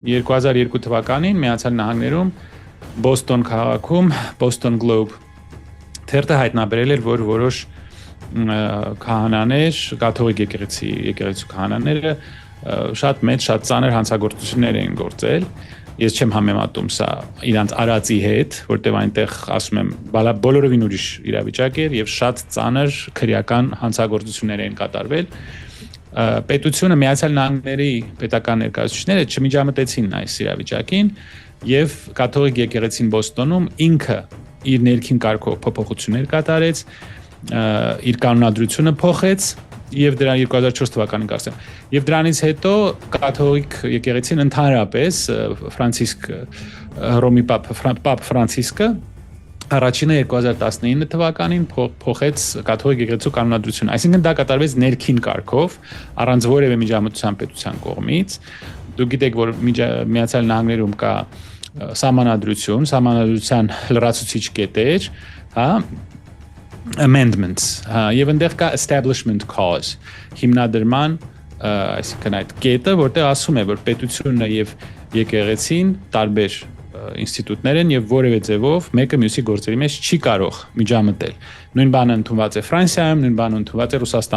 2002 թվականին Միացյալ Նահանգներում Բոստոն քաղաքում Boston Globe թերթը հայտնաբերել էր, որ որոշ քահանաներ, կաթողիկ եկեղեցու քահանաները շատ մեծ, շատ ծանր հանցագործություններ էին գործել։ Ես չեմ համեմատում սա իրանց արածի հետ, որտեղ այնտեղ ասում եմ, բոլորովին ուրիշ իրավիճակ էր եւ շատ ծանր քրեական հանցագործություններ էին կատարվել։ Պետությունը Միացյալ Նահանգների պետական ներկայացուցիչները չմիջամտեցին այս իրավիճակին եւ կաթողիկ եկեղեցին Բոստոնում ինքը իր ներքին կարգով փոփոխություններ կատարեց, իր կանոնադրությունը փոխեց եւ դրա 2004 թվականին կասեմ։ Եվ դրանից հետո կաթողիկ եկեղեցին ընդհանրապես Ֆրանցիսկ Հռոմի Պապ Ֆրանցիսկը առաջինը 2019 թվականին փոխեց կաթողիկ եկեղեցու կանոնադրությունը, այսինքն դա կատարվեց ներքին կարգով, առանց որևէ միջամտության պետության կողմից։ Դուք գիտեք, որ Միացյալ Նահանգներում կա սահմանադրության լրացուցիչ կետեր, հա, amendments, եւ այնտեղ կա establishment clause, հիմնադրման, այսինքն այդ կետը, որտեղ ասում է, որ պետությունը եւ եկեղեցին տարբեր ինստիտուտներ են եւ որևէ ձևով մեկը մյուսի գործերի մեջ չի կարող միջամտել։ Նույն բանը ընդունված է Ֆրանսիայում, նույն բանը ընդունված է Ռուսաստանում։